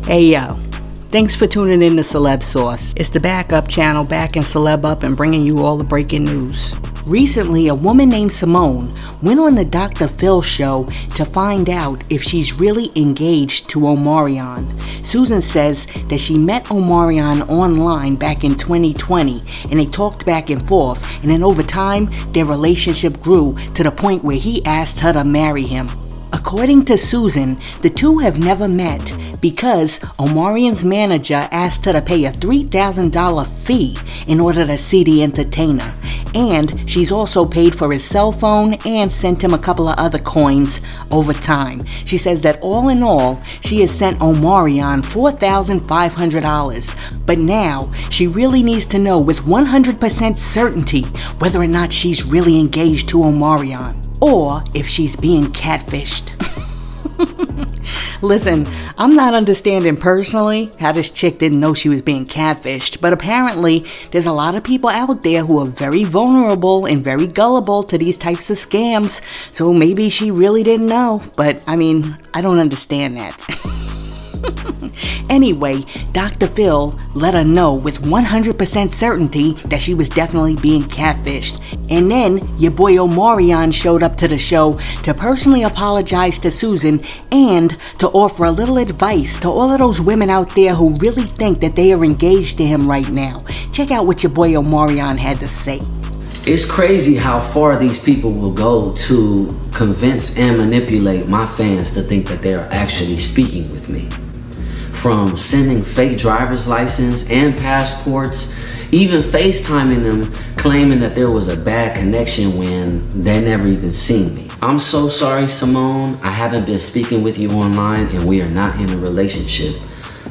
Hey yo, thanks for tuning in to Celeb Source. It's the backup channel backing Celeb up and bringing you all the breaking news. Recently, a woman named Simone went on the Dr. Phil show to find out if she's really engaged to Omarion. Susan says that she met Omarion online back in 2020 and they talked back and forth, and then over time, their relationship grew to the point where he asked her to marry him. According to Susan, the two have never met because Omarion's manager asked her to pay a $3,000 fee in order to see the entertainer. And she's also paid for his cell phone and sent him a couple of other coins over time. She says that all in all, she has sent Omarion $4,500. But now, she really needs to know with 100% certainty whether or not she's really engaged to Omarion, or if she's being catfished. Listen, I'm not understanding personally how this chick didn't know she was being catfished, but apparently there's a lot of people out there who are very vulnerable and very gullible to these types of scams, so maybe she really didn't know, but I mean, I don't understand that. Anyway, Dr. Phil let her know with 100% certainty that she was definitely being catfished. And then your boy Omarion showed up to the show to personally apologize to Susan and to offer a little advice to all of those women out there who really think that they are engaged to him right now. Check out what your boy Omarion had to say. It's crazy how far these people will go to convince and manipulate my fans to think that they are actually speaking with me. From sending fake driver's license and passports, even FaceTiming them, claiming that there was a bad connection when they never even seen me. I'm so sorry, Simone. I haven't been speaking with you online and we are not in a relationship.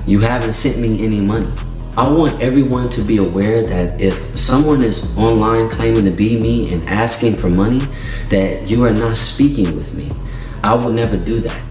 You haven't sent me any money. I want everyone to be aware that if someone is online claiming to be me and asking for money, that you are not speaking with me. I will never do that.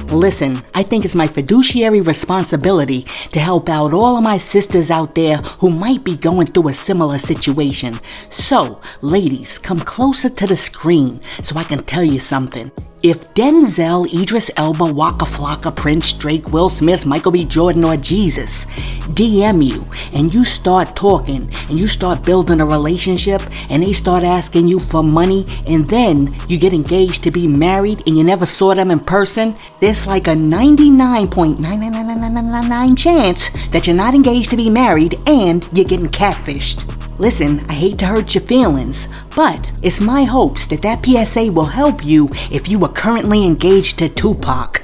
Listen, I think it's my fiduciary responsibility to help out all of my sisters out there who might be going through a similar situation. So, ladies, come closer to the screen so I can tell you something. If Denzel, Idris Elba, Waka Flocka, Prince, Drake, Will Smith, Michael B. Jordan, or Jesus DM you and you start talking and you start building a relationship and they start asking you for money and then you get engaged to be married and you never saw them in person, there's like a 99.99999 chance that you're not engaged to be married and you're getting catfished. Listen, I hate to hurt your feelings, but it's my hopes that that PSA will help you if you are currently engaged to Tupac.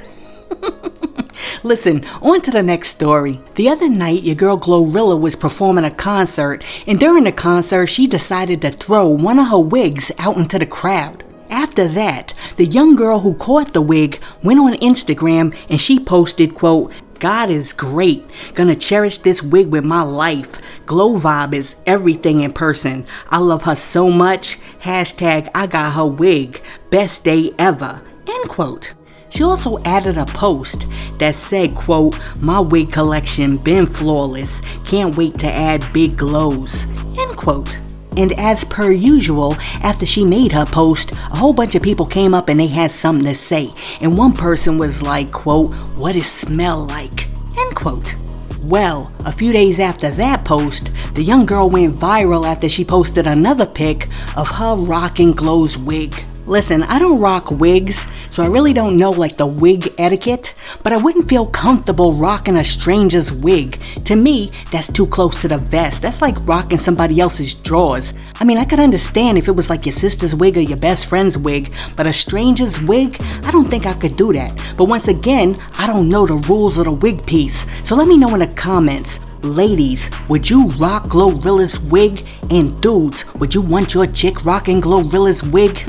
Listen, on to the next story. The other night, your girl Glorilla was performing a concert, and during the concert, she decided to throw one of her wigs out into the crowd. After that, the young girl who caught the wig went on Instagram and she posted, quote, "God is great. Gonna cherish this wig with my life. Glow Vibe is everything in person. I love her so much. Hashtag I got her wig. Best day ever." End quote. She also added a post that said, quote, "My wig collection been flawless. Can't wait to add big glows." End quote. And as per usual, after she made her post, a whole bunch of people came up and they had something to say. And one person was like, quote, "What does smell like?" End quote. Well, a few days after that post, the young girl went viral after she posted another pic of her rocking Glow's wig. Listen, I don't rock wigs, so I really don't know like the wig etiquette, but I wouldn't feel comfortable rocking a stranger's wig. To me, that's too close to the vest. That's like rocking somebody else's drawers. I mean, I could understand if it was like your sister's wig or your best friend's wig, but a stranger's wig, I don't think I could do that. But once again, I don't know the rules of the wig piece, so let me know in the comments. Ladies, would you rock Glorilla's wig? And dudes, would you want your chick rocking Glorilla's wig?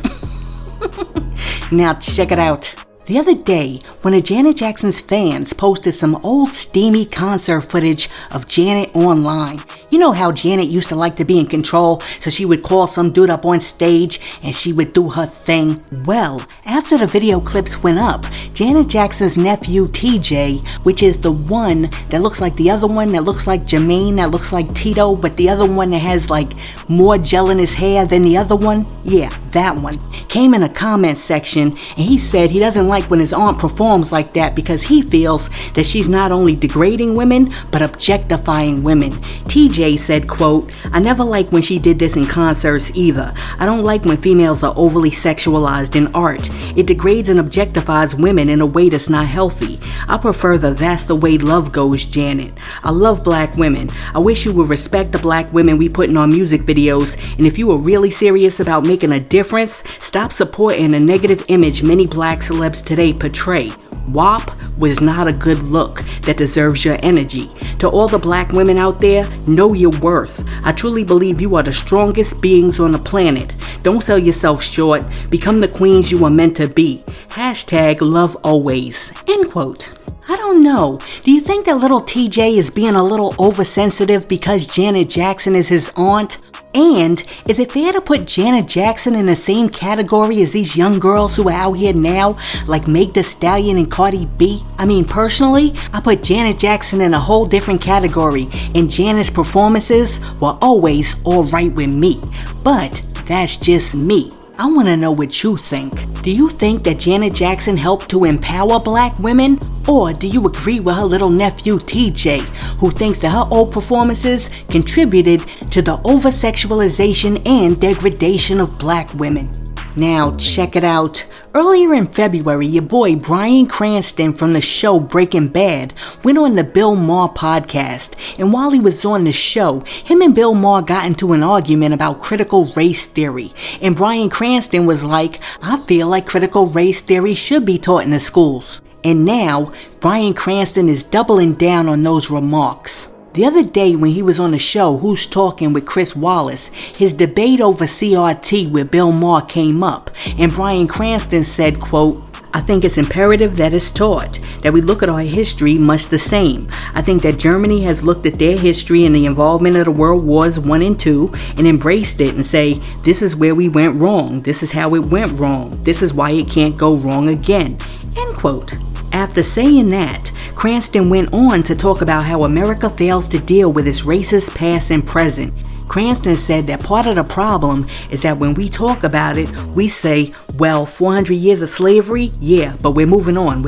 Now check it out. The other day, one of Janet Jackson's fans posted some old steamy concert footage of Janet online. You know how Janet used to like to be in control, so she would call some dude up on stage and she would do her thing. Well, after the video clips went up, Janet Jackson's nephew TJ, which is the one that looks like the other one, that looks like Jermaine, that looks like Tito, but the other one that has like more gel in his hair than the other one, yeah, that one, came in a comment section and he said he doesn't like like when his aunt performs like that because he feels that she's not only degrading women, but objectifying women. TJ said, quote, "I never like when she did this in concerts either. I don't like when females are overly sexualized in art. It degrades and objectifies women in a way that's not healthy. I prefer the That's the Way Love Goes Janet. I love black women. I wish you would respect the black women we put in our music videos, and if you were really serious about making a difference, stop supporting the negative image many black celebs today portray. WAP was not a good look that deserves your energy. To all the black women out there, know your worth. I truly believe you are the strongest beings on the planet. Don't sell yourself short. Become the queens you are meant to be. Hashtag love always." End quote. I don't know. Do you think that little TJ is being a little oversensitive because Janet Jackson is his aunt? And is it fair to put Janet Jackson in the same category as these young girls who are out here now, like Meg Thee Stallion and Cardi B? I mean, personally, I put Janet Jackson in a whole different category, and Janet's performances were always alright with me. But that's just me. I want to know what you think. Do you think that Janet Jackson helped to empower black women? Or do you agree with her little nephew TJ, who thinks that her old performances contributed to the over-sexualization and degradation of black women? Now, check it out. Earlier in February, your boy Bryan Cranston from the show Breaking Bad went on the Bill Maher podcast, and while he was on the show, him and Bill Maher got into an argument about critical race theory, and Bryan Cranston was like, "I feel like critical race theory should be taught in the schools." And now, Bryan Cranston is doubling down on those remarks. The other day when he was on the show Who's Talking with Chris Wallace, his debate over CRT with Bill Maher came up, and Bryan Cranston said, quote, "I think it's imperative that it's taught, that we look at our history much the same. I think that Germany has looked at their history and the involvement of the World Wars I and II and embraced it and say, this is where we went wrong, this is how it went wrong, this is why it can't go wrong again." End quote. After saying that, Cranston went on to talk about how America fails to deal with its racist past and present. Cranston said that part of the problem is that when we talk about it, we say, well, 400 years of slavery? Yeah, but we're moving on.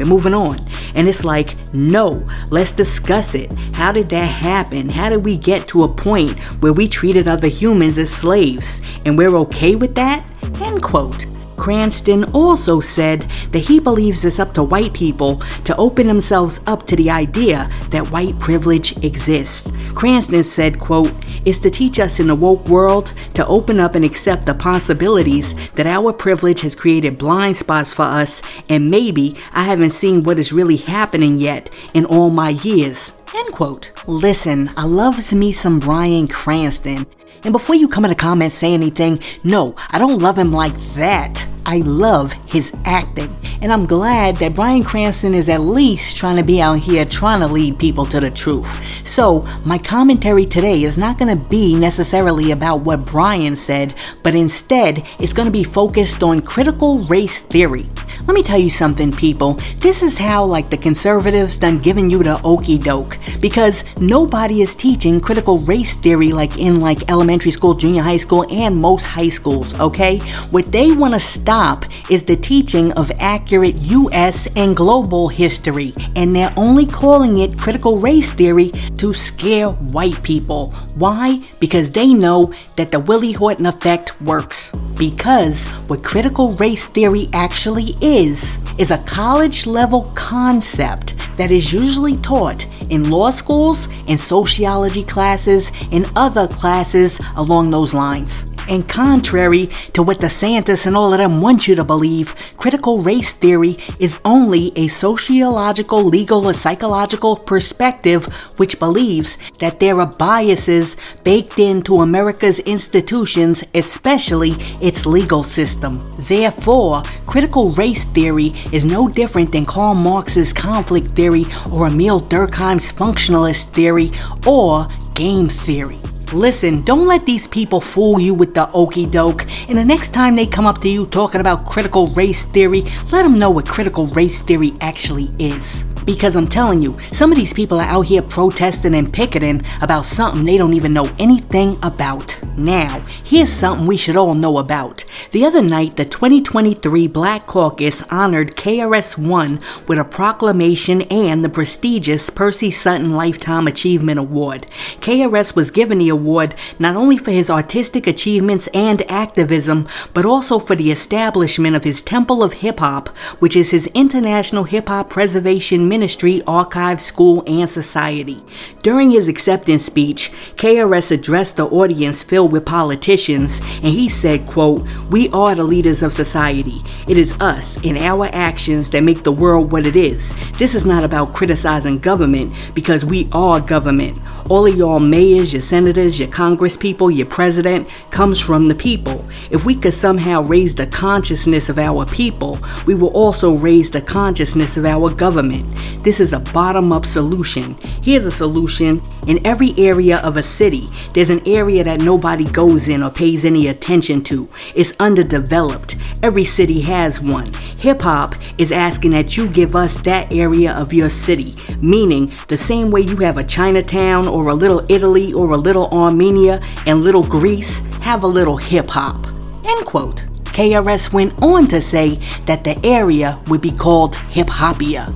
And it's like, no, let's discuss it. How did that happen? How did we get to a point where we treated other humans as slaves? And we're okay with that? End quote. Cranston also said that he believes it's up to white people to open themselves up to the idea that white privilege exists. Cranston said, quote, "It's to teach us in the woke world to open up and accept the possibilities that our privilege has created blind spots for us, and maybe I haven't seen what is really happening yet in all my years." End quote. Listen, I loves me some Bryan Cranston. And before you come in the comments say anything, no, I don't love him like that. I love his acting. And I'm glad that Bryan Cranston is at least trying to be out here trying to lead people to the truth. So my commentary today is not going to be necessarily about what Bryan said, but instead it's going to be focused on critical race theory. Let me tell you something, people. This is how the conservatives done giving you the okie doke, because nobody is teaching critical race theory in elementary school, junior high school, and most high schools, okay? What they want to stop is the teaching of accurate US and global history, and they're only calling it critical race theory to scare white people. Why? Because they know that the Willie Horton effect works. Because what critical race theory actually is a college-level concept that is usually taught in law schools and sociology classes and other classes along those lines. And contrary to what DeSantis and all of them want you to believe, critical race theory is only a sociological, legal, or psychological perspective which believes that there are biases baked into America's institutions, especially its legal system. Therefore, critical race theory is no different than Karl Marx's conflict theory or Emile Durkheim's functionalist theory or game theory. Listen, don't let these people fool you with the okie doke, and the next time they come up to you talking about critical race theory, let them know what critical race theory actually is. Because I'm telling you, some of these people are out here protesting and picketing about something they don't even know anything about. Now, here's something we should all know about. The other night, the 2023 Black Caucus honored KRS-One with a proclamation and the prestigious Percy Sutton Lifetime Achievement Award. KRS was given the award not only for his artistic achievements and activism, but also for the establishment of his Temple of Hip Hop, which is his international hip hop preservation ministry, archive, school, and society. During his acceptance speech, KRS addressed the audience filled with politicians, and he said, quote, "We are the leaders of society. It is us and our actions that make the world what it is. This is not about criticizing government, because we are government. All of y'all mayors, your senators, your congresspeople, your president comes from the people. If we could somehow raise the consciousness of our people, we will also raise the consciousness of our government. This is a bottom-up solution. Here's a solution. In every area of a city, there's an area that nobody goes in or pays any attention to. It's underdeveloped. Every city has one. Hip-hop is asking that you give us that area of your city, meaning the same way you have a Chinatown or a little Italy or a little Armenia and little Greece, have a little hip-hop." End quote. KRS went on to say that the area would be called Hip-Hopia.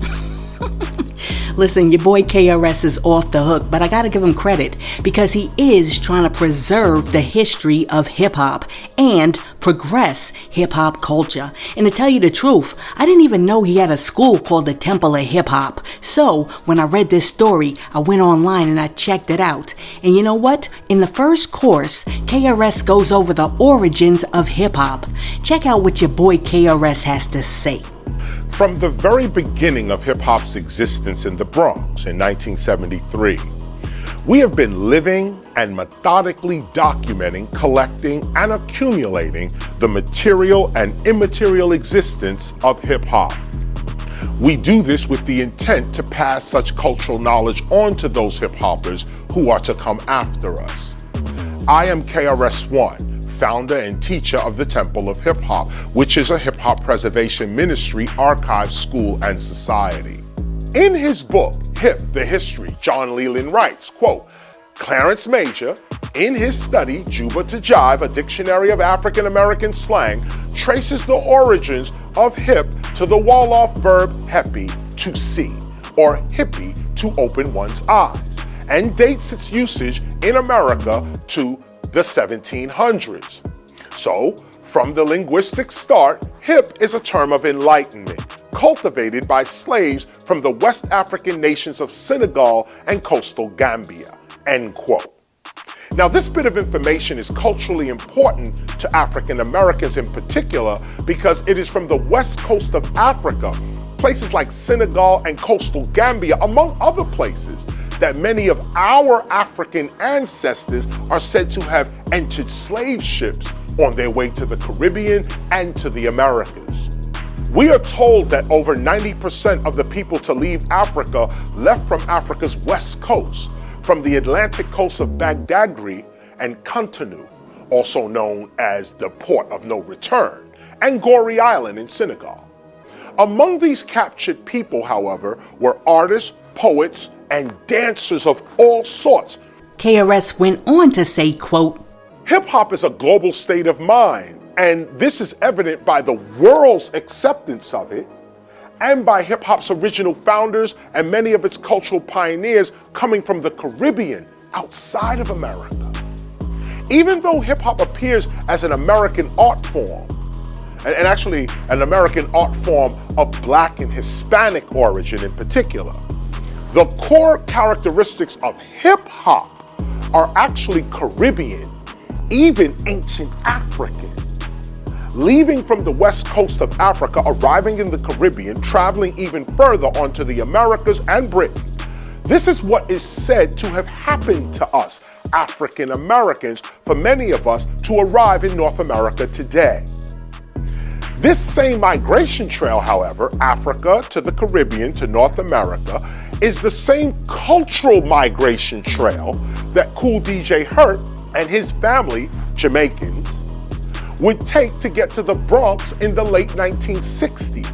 Listen, your boy KRS is off the hook, but I gotta give him credit because he is trying to preserve the history of hip-hop and progress hip-hop culture. And to tell you the truth, I didn't even know he had a school called the Temple of Hip-Hop. So when I read this story, I went online and I checked it out. And you know what? In the first course, KRS goes over the origins of hip-hop. Check out what your boy KRS has to say. From the very beginning of hip-hop's existence in the Bronx in 1973, we have been living and methodically documenting, collecting, and accumulating the material and immaterial existence of hip-hop. We do this with the intent to pass such cultural knowledge on to those hip-hoppers who are to come after us. I am KRS-One, founder and teacher of the Temple of Hip Hop, which is a hip hop preservation ministry, archive, school, and society. In his book, Hip, the History, John Leland writes, quote, "Clarence Major, in his study, Juba to Jive, a dictionary of African American slang, traces the origins of hip to the Wolof verb hepi, to see, or hippie, to open one's eyes, and dates its usage in America to the 1700s. So, from the linguistic start, hip is a term of enlightenment, cultivated by slaves from the West African nations of Senegal and coastal Gambia," end quote. Now, this bit of information is culturally important to African Americans in particular because it is from the west coast of Africa, places like Senegal and coastal Gambia, among other places, that many of our African ancestors are said to have entered slave ships on their way to the Caribbean and to the Americas. We are told that over 90% of the people to leave Africa left from Africa's west coast, from the Atlantic coast of Badagry and Cotonou, also known as the Port of No Return, and Gorée Island in Senegal. Among these captured people, however, were artists, poets, and dancers of all sorts. KRS went on to say, quote, "Hip-hop is a global state of mind, and this is evident by the world's acceptance of it, and by hip-hop's original founders and many of its cultural pioneers coming from the Caribbean outside of America. Even though hip-hop appears as an American art form, and actually an American art form of Black and Hispanic origin in particular, the core characteristics of hip-hop are actually Caribbean, even ancient African. Leaving from the west coast of Africa, arriving in the Caribbean, traveling even further onto the Americas and Britain. This is what is said to have happened to us, African Americans, for many of us to arrive in North America today. This same migration trail, however, Africa to the Caribbean to North America, is the same cultural migration trail that Cool DJ Hurt and his family, Jamaicans, would take to get to the Bronx in the late 1960s.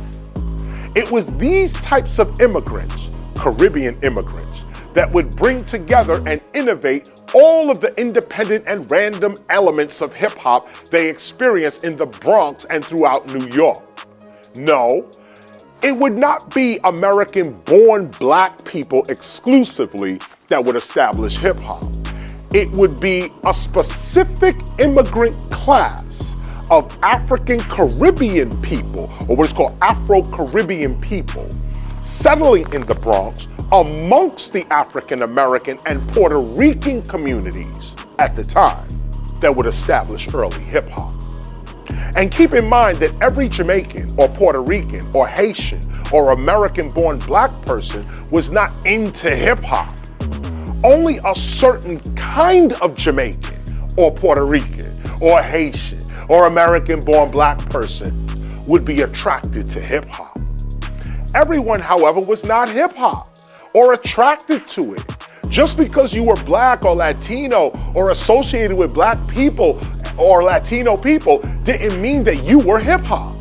It was these types of immigrants, Caribbean immigrants, that would bring together and innovate all of the independent and random elements of hip hop they experienced in the Bronx and throughout New York. No, it would not be American-born black people exclusively that would establish hip hop. It would be a specific immigrant class of African Caribbean people, or what is called Afro-Caribbean people, settling in the Bronx amongst the African American and Puerto Rican communities at the time that would establish early hip hop. And keep in mind that every Jamaican or Puerto Rican or Haitian or American-born black person was not into hip hop. Only a certain kind of Jamaican or Puerto Rican or Haitian or American-born black person would be attracted to hip hop. Everyone, however, was not hip hop or attracted to it. Just because you were black or Latino or associated with black people or Latino people didn't mean that you were hip hop.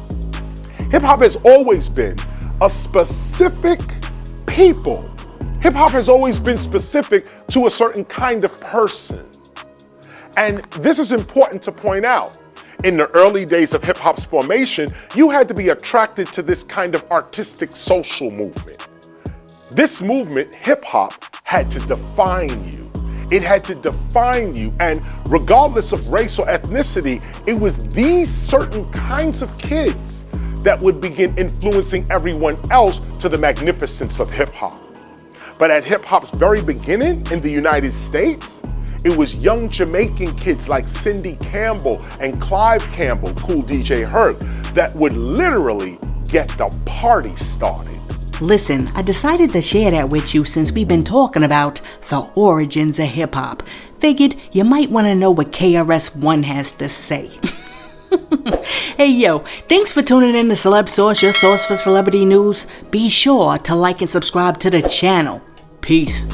Hip hop has always been a specific people. Hip hop has always been specific to a certain kind of person. And this is important to point out. In the early days of hip hop's formation, you had to be attracted to this kind of artistic social movement. This movement, hip hop, had to define you. It had to define you, and regardless of race or ethnicity, it was these certain kinds of kids that would begin influencing everyone else to the magnificence of hip hop. But at hip hop's very beginning in the United States, it was young Jamaican kids like Cindy Campbell and Clive Campbell, Cool DJ Herc, that would literally get the party started. Listen, I decided to share that with you since we've been talking about the origins of hip-hop. Figured you might want to know what KRS-One has to say. Hey yo, thanks for tuning in to Celeb Source, your source for celebrity news. Be sure to like and subscribe to the channel. Peace.